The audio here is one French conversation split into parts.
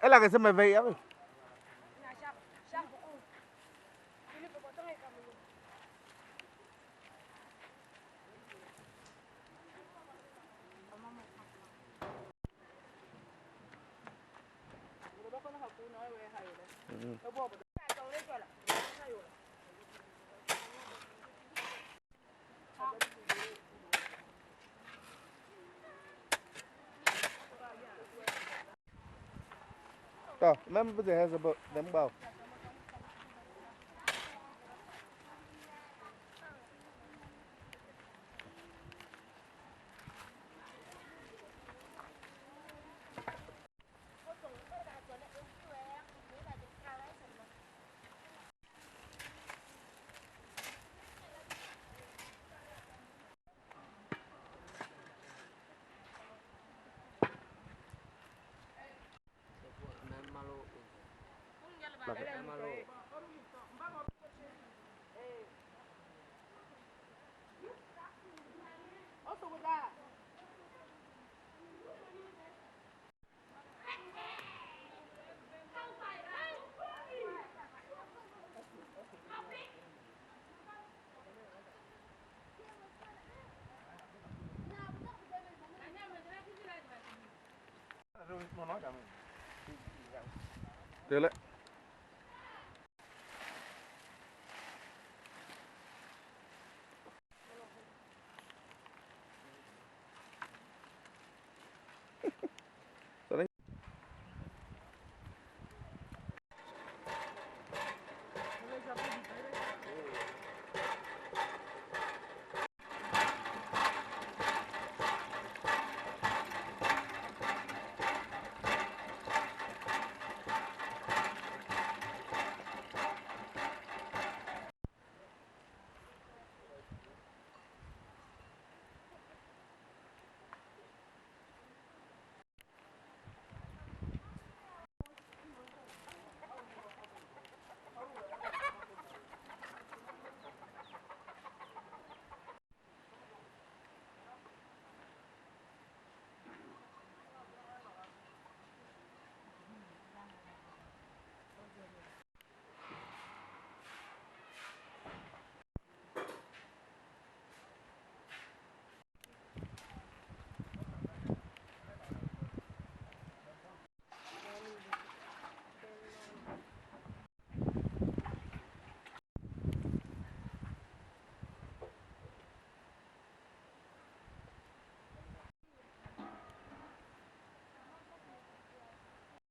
Es la que se me veía, ¿ves? Đó, même bây giờ sẽ đánh bao. Được đấy.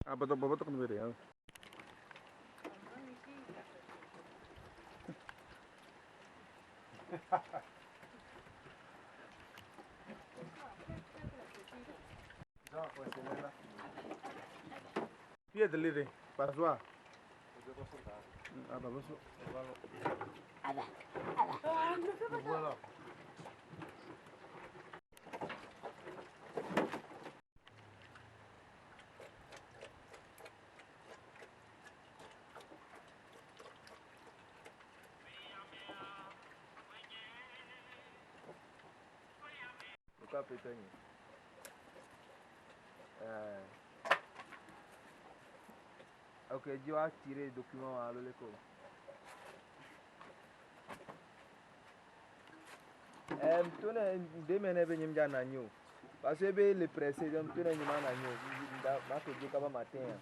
Ah, betul kan beri ya. Iya delivery, paswa. Apa besok? Ada. Voilà. Buka petanya. Ok, je vais tirer le document à l'école. Tu ne demene be nyim jana nyo. Parce que be le précédent tu ne nyima na nyo. Ma ko je kaba matin.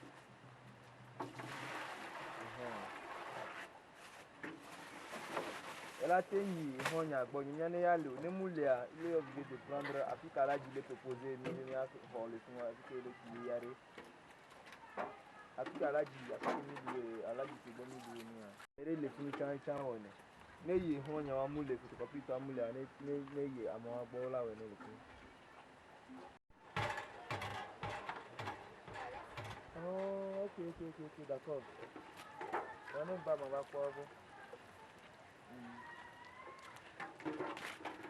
Elle a tenu honya bon nyane ya le ne mulia il est obligé de prendre apika la dile proposer ne ya pour le soin avec le kiyare. Apika la dile apika ni ala di se bomi di ni. Ere le fini chan one. Ne yi honya wa mule photocopy to mulia ne yi amo agbo la we ne le. Oh, ok, d'accord. On n'est pas ma quoi vous.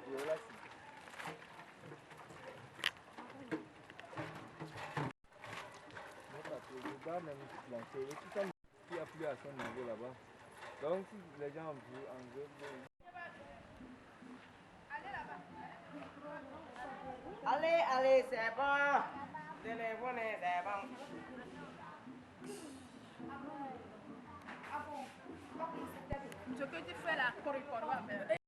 Et là, le gars même planté, et tout ça qui a plu à son niveau là-bas. Donc si les gens en veulent, Allez, c'est bon. Téléphonez, c'est bon. Ce que tu fais là, correspond à faire.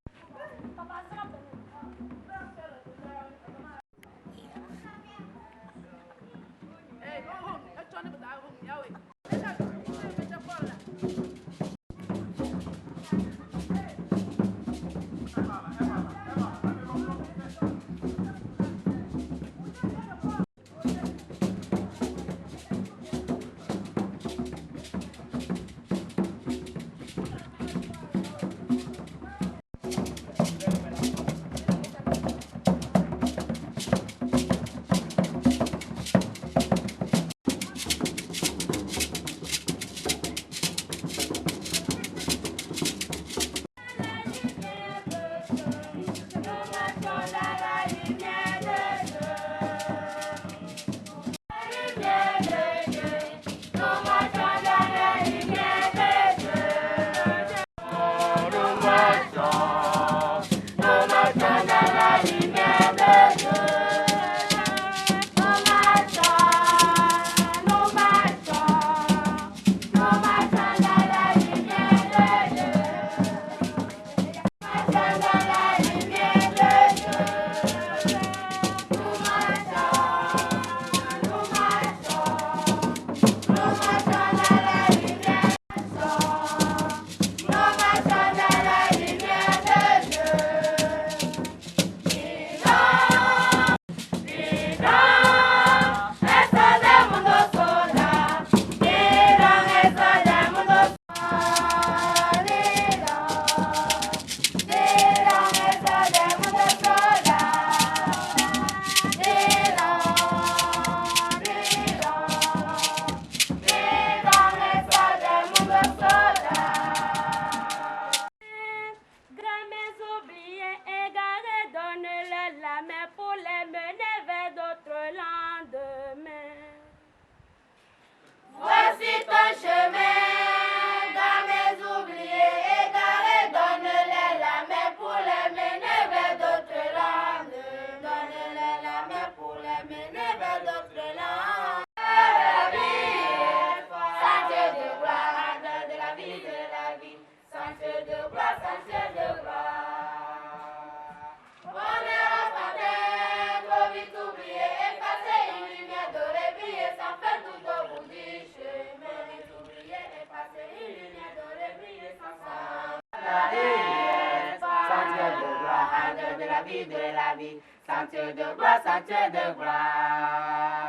Sentier de gloire, sentier de gloire.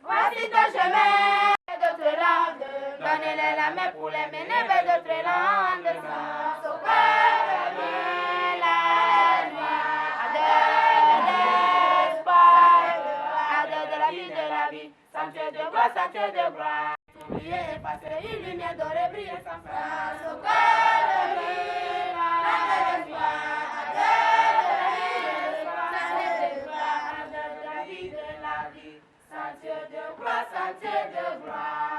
Voici ton chemin d'autres landes. Donnez-les la main pour les mener vers d'autres landes. Sans cœur de la nuit, adèle de l'espoir, adèle de la vie, sentier de gloire, sentier de gloire. Oublier et passer une lumière dorée briller sans fin. Sans cœur de nuit, la l'espoir, sentier de gloire, sentier de gloire.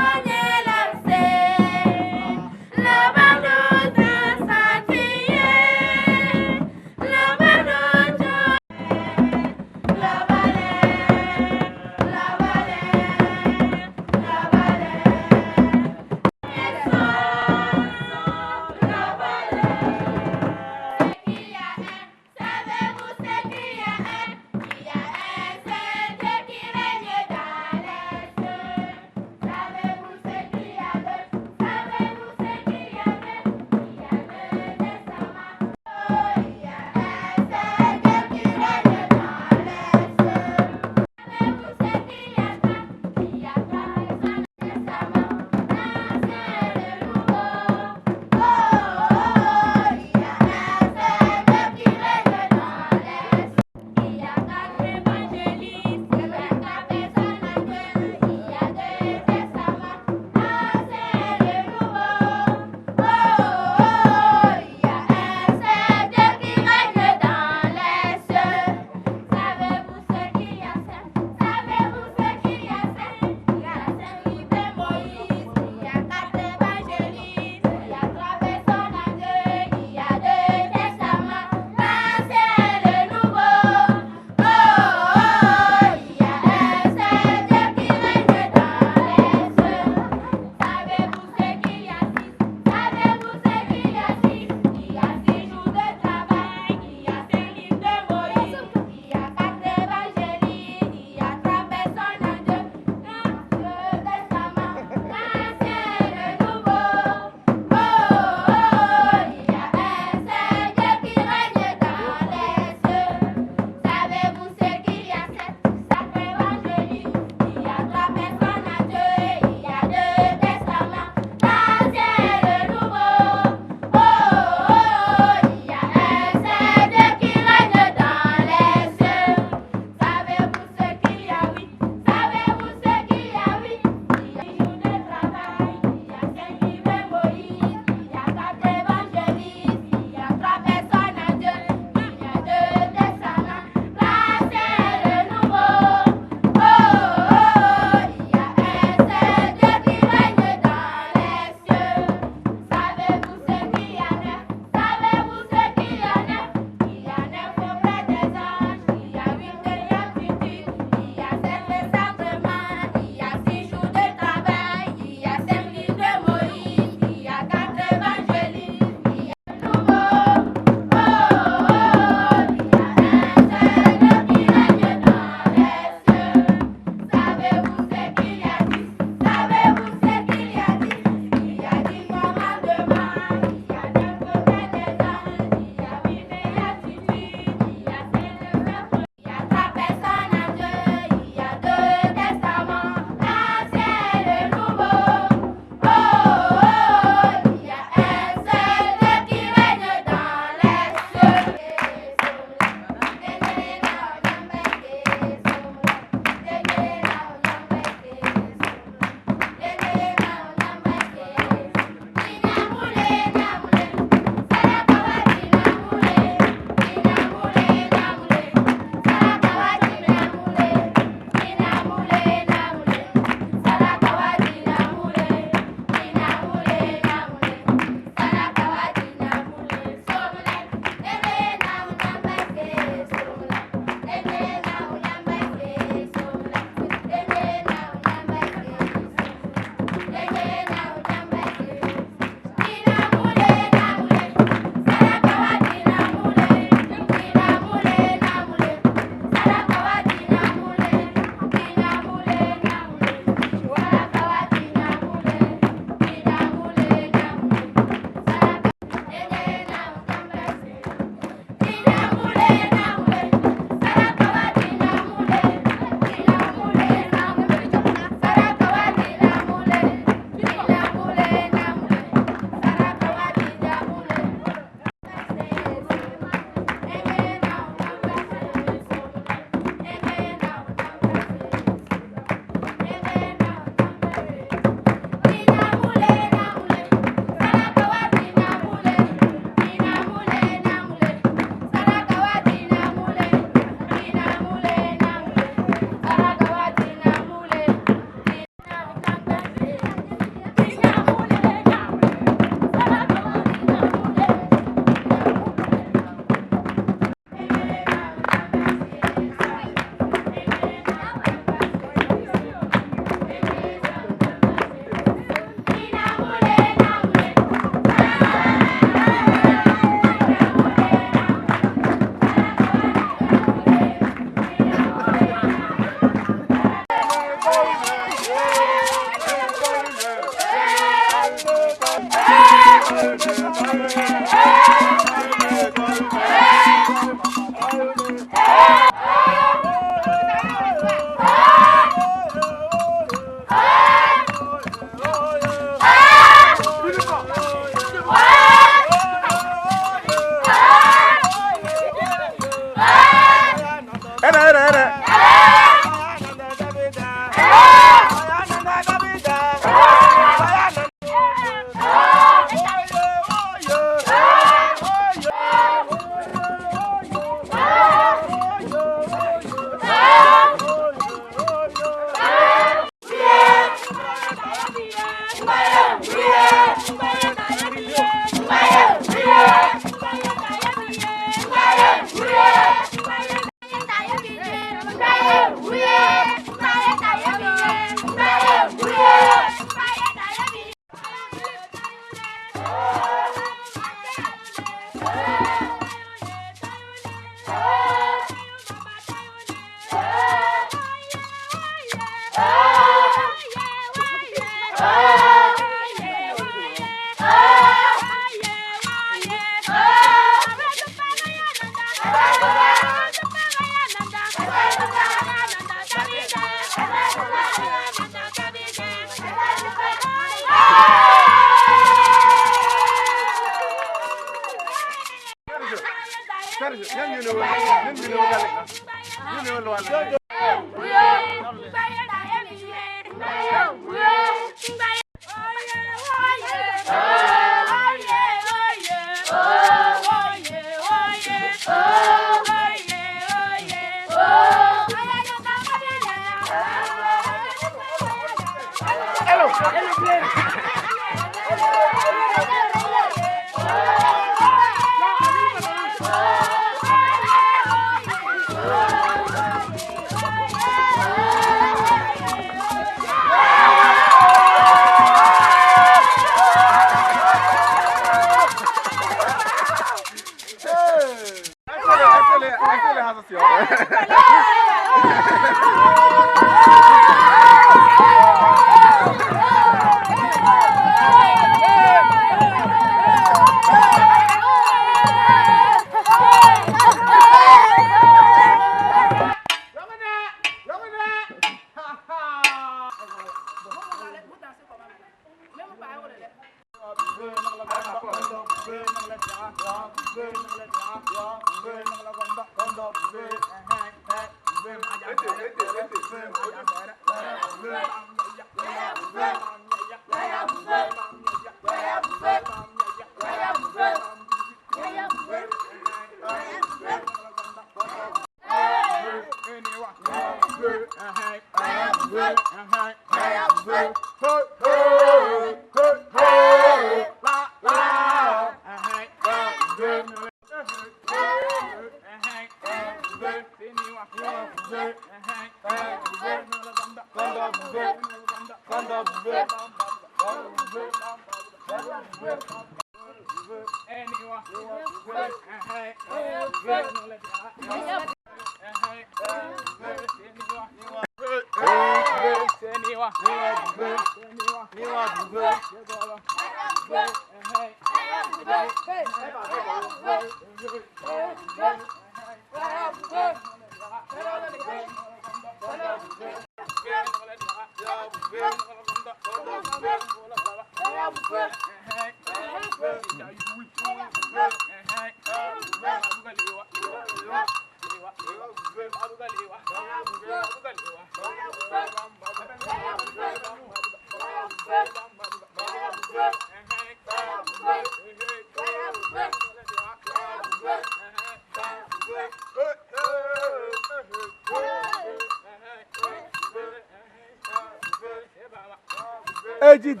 Ejidi.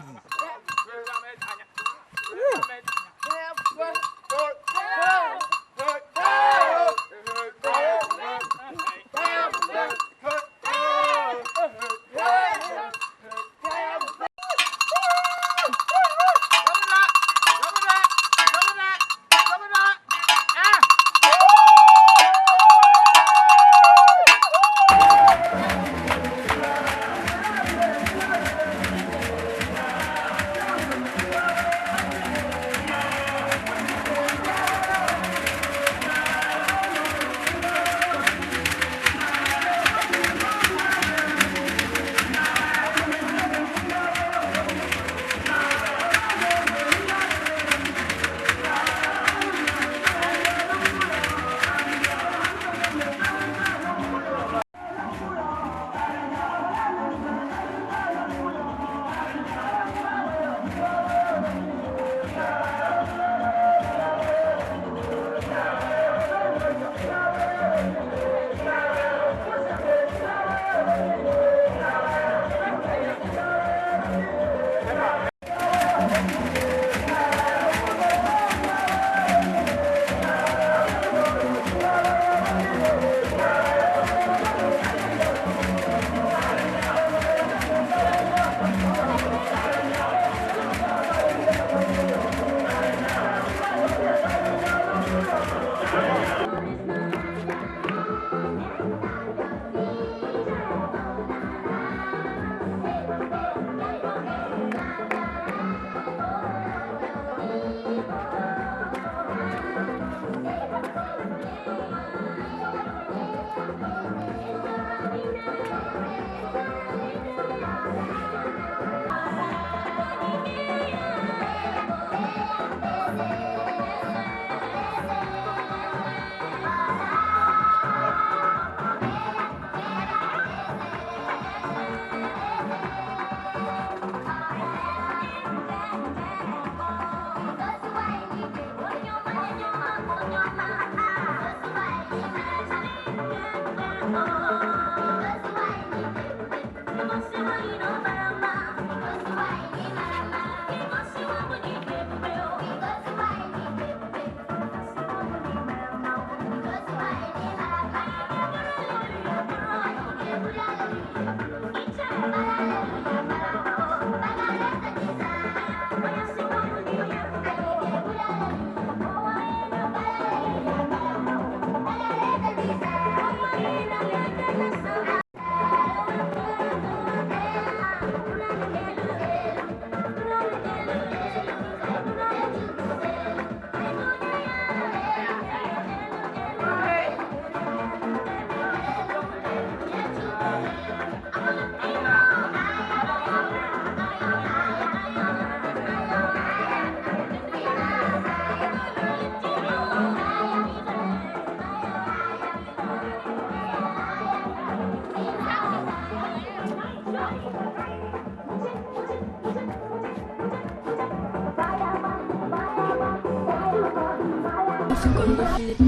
Bongo Philippe.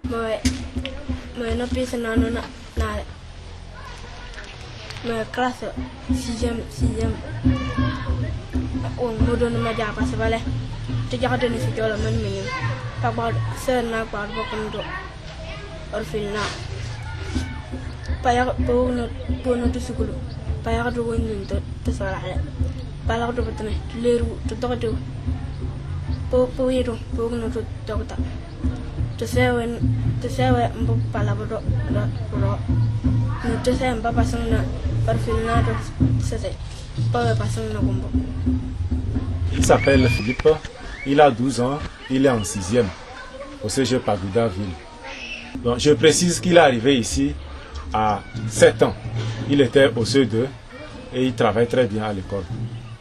Moi, non, plus, non, ma classe 6e. On me donne ma diapa, c'est vrai. Tu as donné ce que le même minimum. Pas de sœur, n'a pas de beaucoup orphelinat. Pas pour notre secours. Pas de winning to Sarah. Pas de bâtonnet, les roues, to doctor. Pour notre doctor. To say when palabra, to say, Papa Sona, orphelinat, c'est pas passant le combo. Il s'appelle Philippe, il a 12 ans, il est en 6e au CG Pagoudaville. Donc, je précise qu'il est arrivé ici à 7 ans. Il était au CE2 et il travaille très bien à l'école.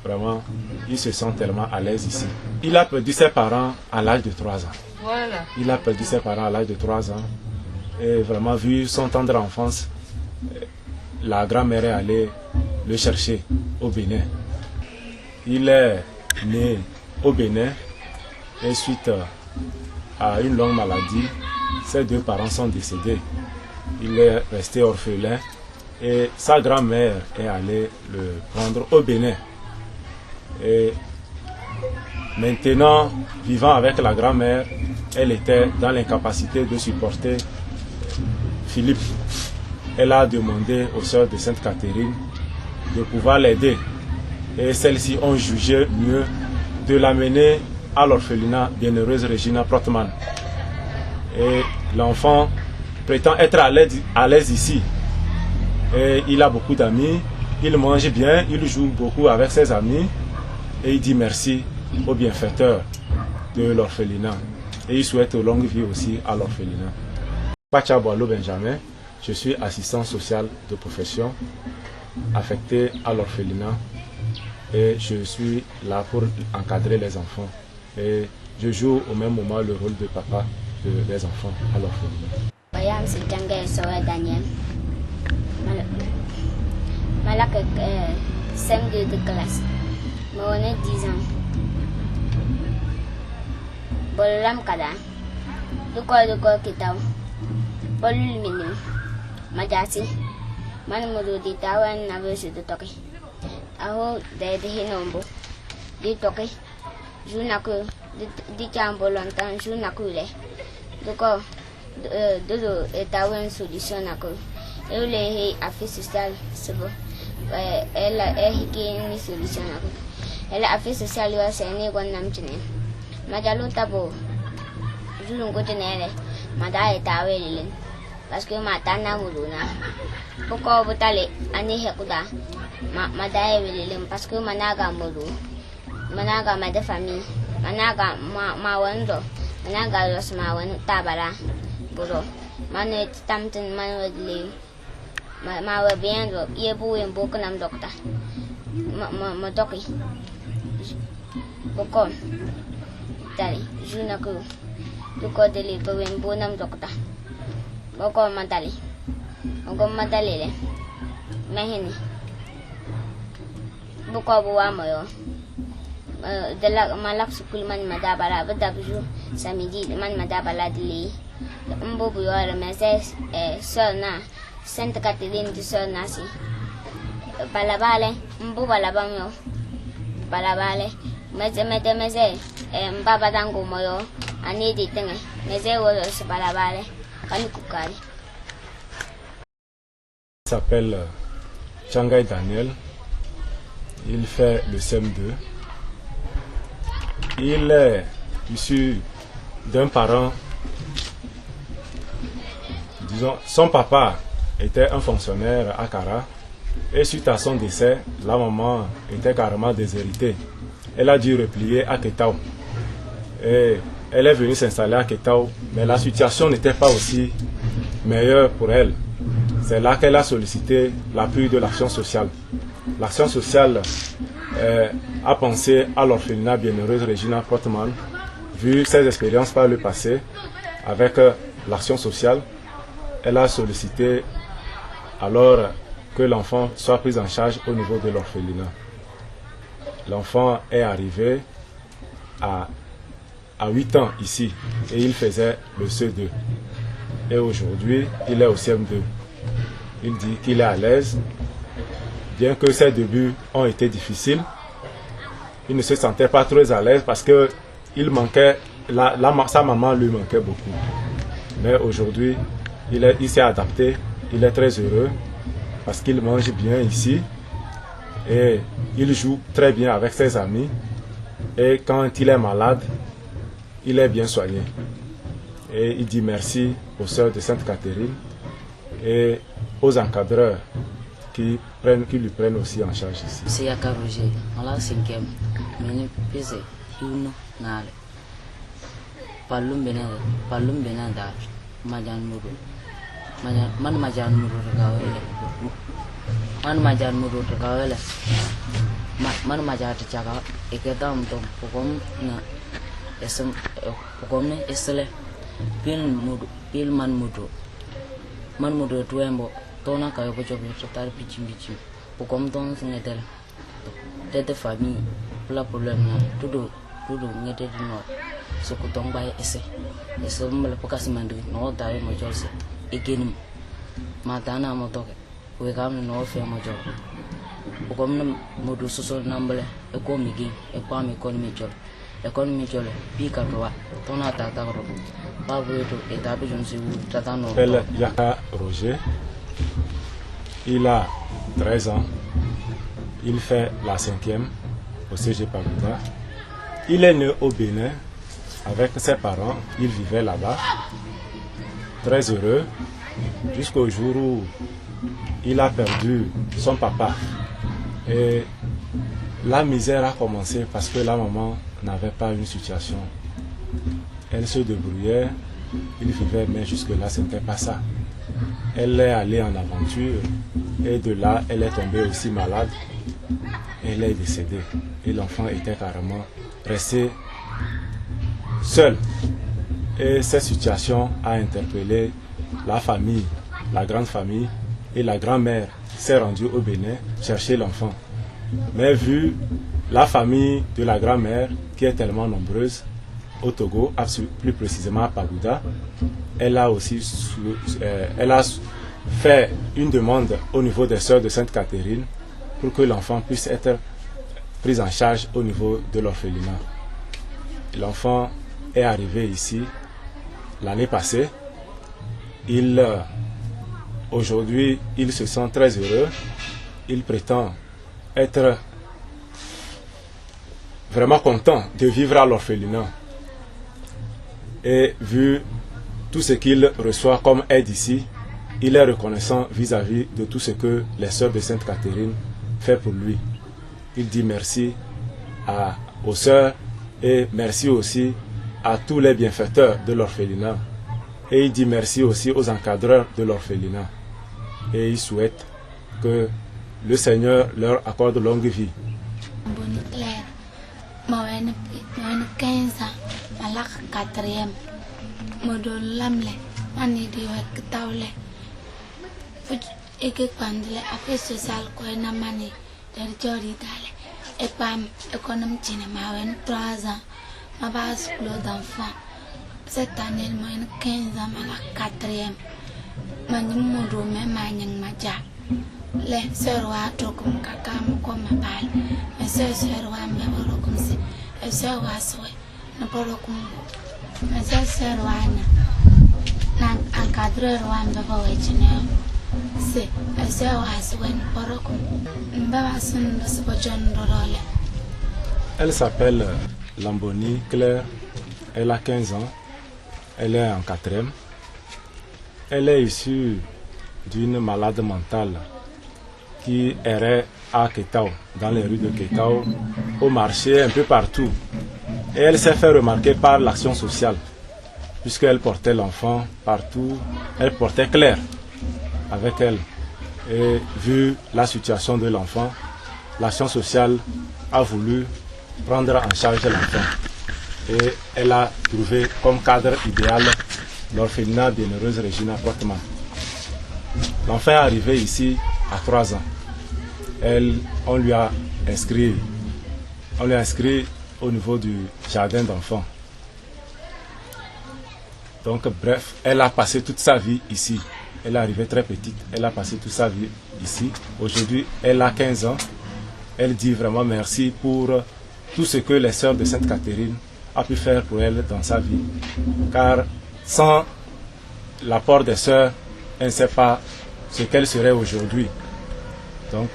Vraiment, il se sent tellement à l'aise ici. Il a perdu ses parents à l'âge de 3 ans. Voilà. Il a perdu ses parents à l'âge de 3 ans. Et vraiment, vu son tendre enfance, la grand-mère est allée le chercher au Bénin. Il est né au Bénin et suite à une longue maladie, ses 2 parents sont décédés. Il est resté orphelin et sa grand-mère est allée le prendre au Bénin. Et maintenant, vivant avec la grand-mère, elle était dans l'incapacité de supporter Philippe. Elle a demandé aux sœurs de Sainte-Catherine de pouvoir l'aider. Et celles-ci ont jugé mieux de l'amener à l'orphelinat Bienheureuse Regina Prottman. Et l'enfant prétend être à l'aise ici. Et il a beaucoup d'amis, il mange bien, il joue beaucoup avec ses amis. Et il dit merci au bienfaiteur de l'orphelinat. Et il souhaite longue vie aussi à l'orphelinat. Pacha Boileau Benjamin, je suis assistant social de profession affecté à l'orphelinat. Et je suis là pour encadrer les enfants. Et je joue au même moment le rôle de papa des enfants à l'orphelinat. Bayam c'est Django Sowe Daniel. Malak CM2 de classe. On est 10 ans. Bololam kada. Du ko kitaw. Bolul minu. Majasi. Man mudu di tawan na besu de toki. Aho de hinombo. Di toki. Junaku di chambo lontan junaku le. Du ko dodo etawen solution ako. Ele he affaire sociale sebo. Elle est une solution ako. Elle a fait social lui c'est né gon namtine majalo tabo julun ko tenere mada eta welin parce que mata na muluna poko botale ani hekuda mada welin parce que managa mulu managa made famille managa ma wando managa los ma wan tabara boro manet tamten manwedle ma wa bien do yebu en bokanam dokta ma doki Boko tali junaku duko deli pawin bunam dokta boko matali le mahini boko buwa moyo de malak sukul man madabara badabju samedi man madabala dili mbo buyo mese sona Sainte Catherine de sona si balabale mbo balabamyo balabale meze mbaba dango moyo ani ditenge meze wolo se balabale kanikukali. Il s'appelle Changai Daniel. Il fait le CM2. Il est issu d'un parent, disons, son papa était un fonctionnaire à Kara. Et suite à son décès, la maman était carrément déshéritée. Elle a dû replier à Ketao. Et elle est venue s'installer à Ketao, mais la situation n'était pas aussi meilleure pour elle. C'est là qu'elle a sollicité l'appui de l'action sociale. L'action sociale a pensé à l'orphelinat Bienheureuse Regina Prottman, vu ses expériences par le passé avec l'action sociale. Elle a sollicité alors que l'enfant soit pris en charge au niveau de l'orphelinat. L'enfant est arrivé à à 8 ans ici et il faisait le CE2. Et aujourd'hui, il est au CM2. Il dit qu'il est à l'aise, bien que ses débuts ont été difficiles. Il ne se sentait pas très à l'aise parce que il manquait, sa maman lui manquait beaucoup. Mais aujourd'hui, il s'est adapté, il est très heureux parce qu'il mange bien ici et il joue très bien avec ses amis. Et quand il est malade, il est bien soigné. Et il dit merci aux sœurs de Sainte-Catherine et aux encadreurs qui lui prennent aussi en charge ici. C'est Yaka Roger, on l'a 5e, mais pise une nale. Palum benada, Majan Muru. Man Majan Muru Gawele. Man Majan Muru Gawele. Man Majat Chaka, Eketam Tom, Pogom na Esum Pogomne Esele, Pil Man Mudu. Man Mudu Tuembo, Tona Kayojo, Total Pichim, Pogom Don Singetel. Tête de famille, pour le problème, tout n'était pas ce que ton bail essaie. Et ce moment, le pocas mandri, non, d'ailleurs, mon job, et guénim. Matana motoke, we come no fair mon job. Comme nous, nous sommes nombreux, et comme il et pas mes économie, pique à droite, ton attaque, pas vous et d'habitude, je ne sais où, t'attends. Elle Yaka Roger, il a 13 ans. Il fait la 5e au CG Pagoda. Il est né au Bénin avec ses parents. Il vivait là-bas, très heureux, jusqu'au jour où il a perdu son papa. Et la misère a commencé parce que la maman n'avait pas une situation. Elle se débrouillait, il vivait, mais jusque-là, ce n'était pas ça. Elle est allée en aventure et de là, elle est tombée aussi malade. Elle est décédée et l'enfant était carrément resté seul. Et cette situation a interpellé la famille, la grande famille, et la grand-mère s'est rendue au Bénin chercher l'enfant. Mais vu la famille de la grand-mère qui est tellement nombreuse au Togo, plus précisément à Pagoda, elle a fait une demande au niveau des sœurs de Sainte-Catherine pour que l'enfant puisse être pris en charge au niveau de l'orphelinat. L'enfant est arrivé ici l'année passée. Aujourd'hui, il se sent très heureux. Il prétend être vraiment content de vivre à l'orphelinat. Et vu tout ce qu'il reçoit comme aide ici, il est reconnaissant vis-à-vis de tout ce que les sœurs de Sainte-Catherine fait pour lui. Il dit merci aux sœurs et merci aussi à tous les bienfaiteurs de l'orphelinat. Et il dit merci aussi aux encadreurs de l'orphelinat. Et il souhaite que le Seigneur leur accorde longue vie. Bonne Claire, moi 15 ans, à la 4e, moi de l'amle, mani de Wektaule. Et que quand les affaires sociales qu'on a mané, de Jori Dale, et Pam, économie cinéma, 3 ans, ma base clos d'enfant. Cette année, moi 15 ans, à la 4e, Manimodo, même Maning Maja. Les sœurs wa tokum kakam comme ma balle, mes sœurs wa me comme si, les sœurs wa souhait, ne pas le combo. Mes sœurs wa na encadreur wa me va wetchenel. C'est les sœurs wa souhait ne pas le combo. M'babasun de ce bojon d'orole. Elle s'appelle Lamboni Claire, elle a 15 ans, elle est en 4e. Elle est issue d'une malade mentale qui errait à Ketao, dans les rues de Ketao, au marché, un peu partout. Et elle s'est fait remarquer par l'action sociale, puisqu'elle portait l'enfant partout, elle portait Claire avec elle. Et vu la situation de l'enfant, l'action sociale a voulu prendre en charge l'enfant. Et elle a trouvé comme cadre idéal l'orphelinat Bienheureuse Regina Portman. L'enfant est arrivé ici à 3 ans. On lui a inscrit au niveau du jardin d'enfants. Donc bref, elle a passé toute sa vie ici. Elle est arrivée très petite, elle a passé toute sa vie ici. Aujourd'hui, elle a 15 ans. Elle dit vraiment merci pour tout ce que les sœurs de Sainte Catherine a pu faire pour elle dans sa vie. Car sans l'apport des sœurs, elle ne sait pas ce qu'elle serait aujourd'hui. Donc,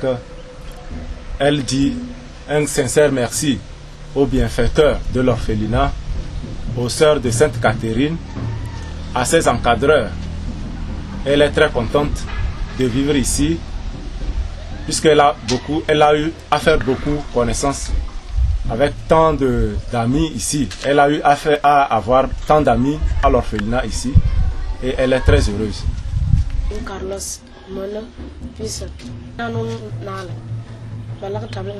elle dit un sincère merci aux bienfaiteurs de l'orphelinat, aux sœurs de Sainte Catherine, à ses encadreurs. Elle est très contente de vivre ici, puisqu'elle a eu à faire beaucoup connaissance avec tant d'amis ici. Elle a eu à avoir tant d'amis à l'orphelinat ici, et elle est très heureuse. Carlos, mon fils, nanon nal, balak tabe,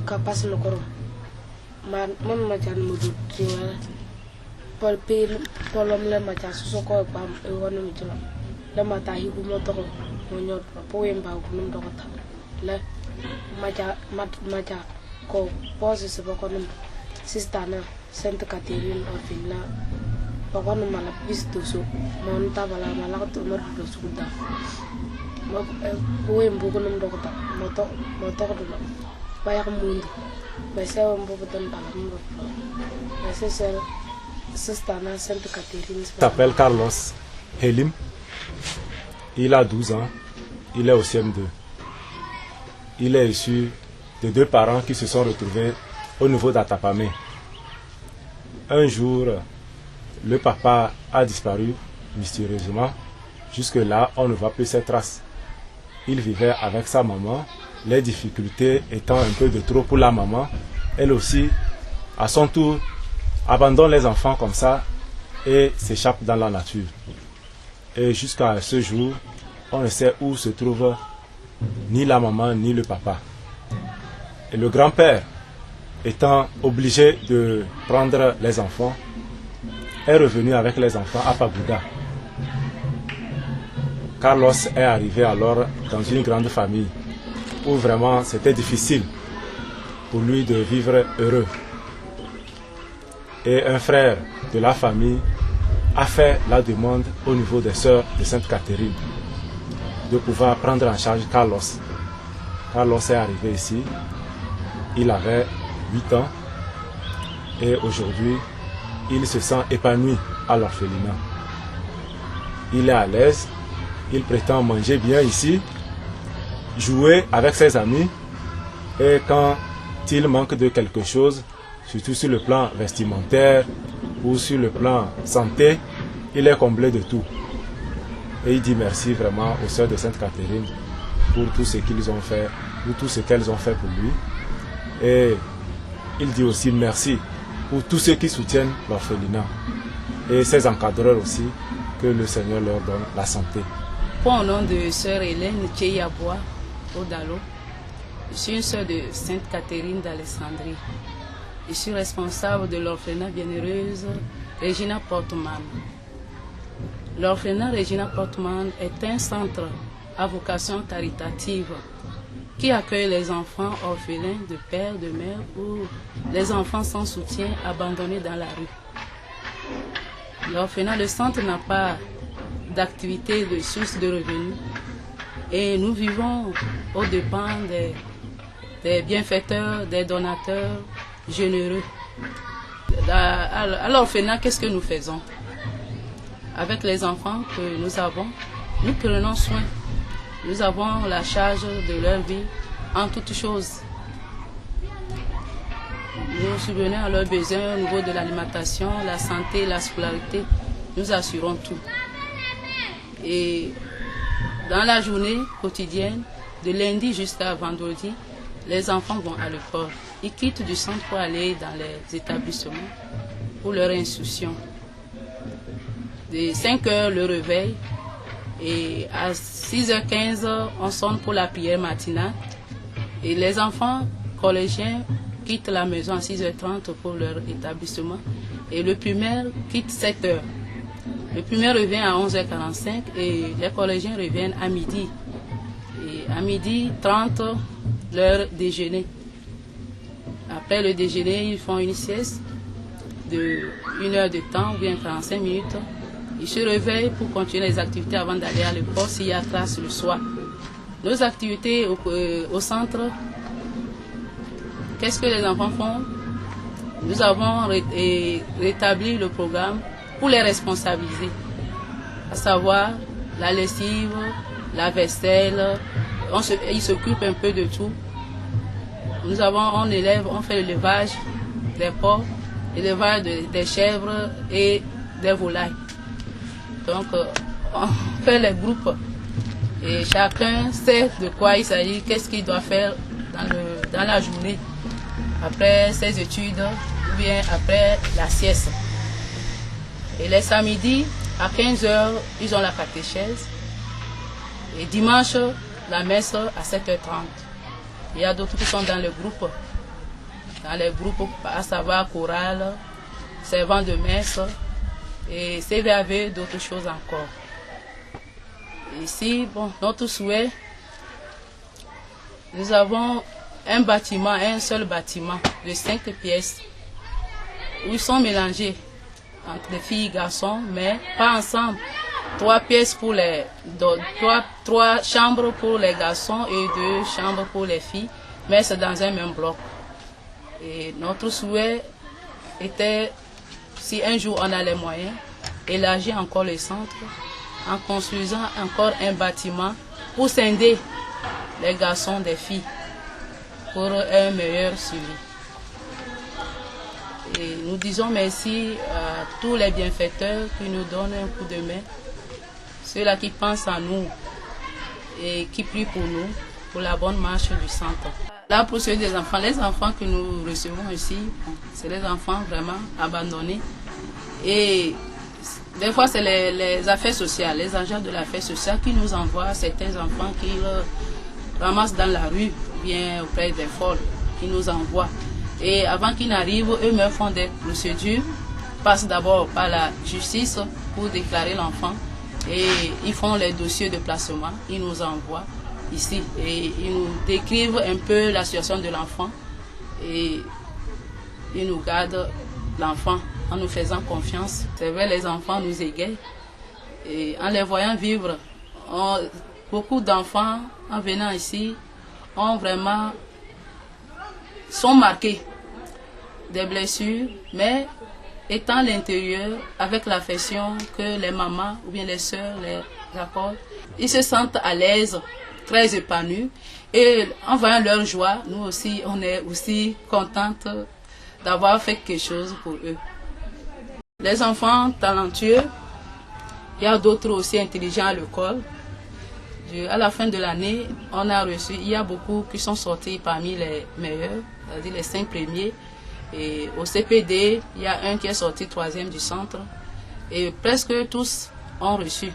kapas lokoro, mon majan mudu tiwala, polom le majan susoko pam ewono mitula, le matahi kumotoko, monyot, poemba kunum dokota, le maja ko pose se bokonum, sistana, Sainte Catherine orphelinat. Pokoknya malah bis tusuk, monta malah ketemu tusuk dah. Kue buku nem dokter, motor dulu. Banyak mundur, biasa buku dan balam. Biasa sestana Sainte Catherine. S'appelle Carlos Helim. Il a 12 ans. Il est au CM2. Il est issu de 2 parents qui se sont retrouvés au niveau d'Atapamé. Un jour, le papa a disparu mystérieusement. Jusque-là, on ne voit plus ses traces. Il vivait avec sa maman, les difficultés étant un peu de trop pour la maman. Elle aussi, à son tour, abandonne les enfants comme ça et s'échappe dans la nature. Et jusqu'à ce jour, on ne sait où se trouve ni la maman ni le papa. Et le grand-père, étant obligé de prendre les enfants, est revenu avec les enfants à Pagoda. Carlos est arrivé alors dans une grande famille où vraiment c'était difficile pour lui de vivre heureux. Et un frère de la famille a fait la demande au niveau des sœurs de Sainte Catherine de pouvoir prendre en charge Carlos. Carlos est arrivé ici, il avait 8 ans et aujourd'hui il se sent épanoui à l'orphelinat. Il est à l'aise, il prétend manger bien ici, jouer avec ses amis et quand il manque de quelque chose, surtout sur le plan vestimentaire ou sur le plan santé, il est comblé de tout. Et il dit merci vraiment aux sœurs de Sainte Catherine pour tout ce qu'ils ont fait, pour tout ce qu'elles ont fait pour lui. Et il dit aussi merci pour tous ceux qui soutiennent l'orphelinat et ses encadreurs aussi, que le Seigneur leur donne la santé. Au nom de sœur Hélène Tcheyaboua Odalo, je suis une sœur de Sainte Catherine d'Alexandrie. Je suis responsable de l'orphelinat bienheureuse Regina Portman. L'orphelinat Regina Portman est un centre à vocation caritative qui accueille les enfants orphelins de père, de mère ou les enfants sans soutien abandonnés dans la rue. L'orphelinat, le centre n'a pas d'activité de source de revenus et nous vivons aux dépens des bienfaiteurs, des donateurs généreux. À l'orphelinat, qu'est-ce que nous faisons? Avec les enfants que nous avons, nous prenons soin. Nous avons la charge de leur vie en toutes choses. Nous subvenons à leurs besoins au niveau de l'alimentation, la santé, la scolarité. Nous assurons tout. Et dans la journée quotidienne, de lundi jusqu'à vendredi, les enfants vont à l'école. Ils quittent du centre pour aller dans les établissements pour leur instruction. De 5 heures, le réveil. Et à 6h15, on sonne pour la prière matinale. Et les enfants collégiens quittent la maison à 6h30 pour leur établissement. Et le primaire quitte 7h. Le primaire revient à 11h45 et les collégiens reviennent à midi. Et à midi 30, leur déjeuner. Après le déjeuner, ils font une sieste de 1 heure de temps ou bien 45 minutes. Ils se réveillent pour continuer les activités avant d'aller à l'école s'il y a classe le soir. Nos activités au centre, qu'est-ce que les enfants font? Nous avons rétabli le programme pour les responsabiliser, à savoir la lessive, la vaisselle, ils s'occupent un peu de tout. On fait l'élevage des porcs, l'élevage des chèvres et des volailles. Donc on fait les groupes et chacun sait de quoi il s'agit, qu'est-ce qu'il doit faire dans la journée, après ses études ou bien après la sieste. Et les samedis, à 15 h, ils ont la catéchèse. Et dimanche, la messe à 7 h 30. Il y a d'autres qui sont dans les groupes, à savoir chorale, servant de messe et CVAV, d'autres choses encore. Ici, bon, notre souhait, nous avons un seul bâtiment de 5 pièces où ils sont mélangés entre les filles et garçons, mais pas ensemble. 3 pièces pour trois chambres pour les garçons et 2 chambres pour les filles, mais c'est dans un même bloc. Et notre souhait était, si un jour on a les moyens, élargir encore le centre en construisant encore un bâtiment pour scinder les garçons des filles pour un meilleur suivi. Et nous disons merci à tous les bienfaiteurs qui nous donnent un coup de main, ceux-là qui pensent à nous et qui prient pour nous, pour la bonne marche du centre. Là, pour ceux des enfants, les enfants que nous recevons ici, c'est les enfants vraiment abandonnés. Et des fois, c'est les affaires sociales, les agents de l'affaire sociale qui nous envoient certains enfants qui ramassent dans la rue, bien auprès des folles, qui nous envoient. Et avant qu'ils n'arrivent, eux-mêmes font des procédures, passent d'abord par la justice pour déclarer l'enfant et ils font les dossiers de placement, ils nous envoient ici et ils nous décrivent un peu la situation de l'enfant et ils nous gardent l'enfant en nous faisant confiance. C'est vrai, les enfants nous égayent et en les voyant vivre, beaucoup d'enfants en venant ici sont marqués des blessures, mais étant à l'intérieur, avec l'affection que les mamans ou bien les sœurs les accordent, ils se sentent à l'aise, très épanouis. Et en voyant leur joie, nous aussi, on est aussi contentes d'avoir fait quelque chose pour eux. Les enfants talentueux, il y a d'autres aussi intelligents à l'école. À la fin de l'année, il y a beaucoup qui sont sortis parmi les meilleurs, c'est-à-dire les 5 premiers. Et au CPD, il y a un qui est sorti 3e du centre. Et presque tous ont reçu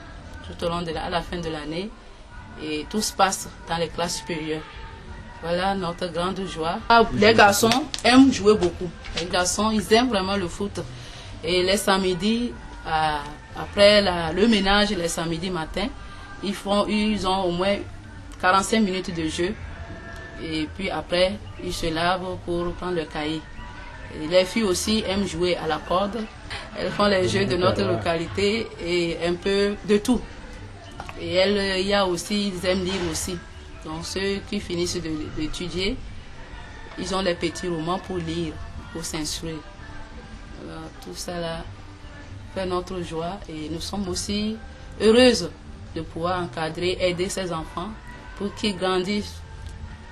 tout au long à la fin de l'année. Et tous passent dans les classes supérieures. Voilà notre grande joie. Les garçons aiment jouer beaucoup. Les garçons, ils aiment vraiment le foot. Et les samedis, après le ménage, les samedis matin, ils ont au moins 45 minutes de jeu. Et puis après, ils se lavent pour prendre le cahier. Et les filles aussi aiment jouer à la corde. Elles font les jeux de notre localité et un peu de tout. Et il y a aussi, ils aiment lire aussi. Donc ceux qui finissent d'étudier, ils ont les petits romans pour lire, pour s'instruire. Tout ça là fait notre joie et nous sommes aussi heureuses de pouvoir encadrer, aider ces enfants pour qu'ils grandissent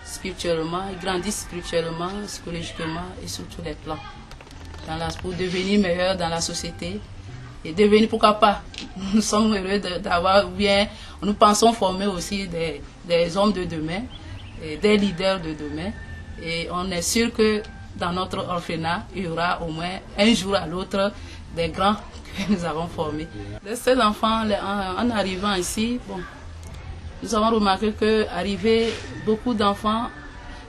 spirituellement, psychologiquement et sur tous les plans. Pour devenir meilleurs dans la société et devenir, pourquoi pas, nous sommes heureux d'avoir bien, nous pensons former aussi des hommes de demain, et des leaders de demain et on est sûr que dans notre orphelinat, il y aura au moins un jour à l'autre des grands que nous avons formés. De ces enfants, en arrivant ici, nous avons remarqué qu'arriver beaucoup d'enfants,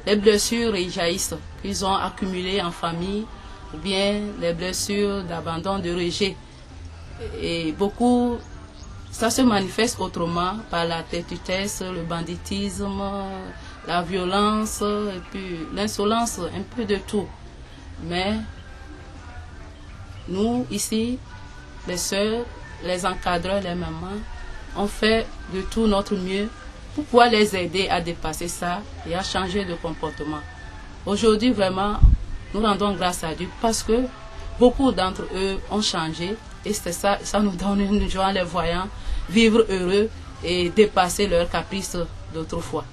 les blessures jaillissent, qu'ils ont accumulées en famille, ou bien les blessures d'abandon, de rejet. Et beaucoup, ça se manifeste autrement par la têtutesse, le banditisme, la violence, et puis l'insolence, un peu de tout. Mais nous, ici, les sœurs, les encadreurs, les mamans, ont fait de tout notre mieux pour pouvoir les aider à dépasser ça et à changer de comportement. Aujourd'hui, vraiment, nous rendons grâce à Dieu parce que beaucoup d'entre eux ont changé et c'est ça, ça nous donne une joie en les voyant vivre heureux et dépasser leurs caprices d'autrefois.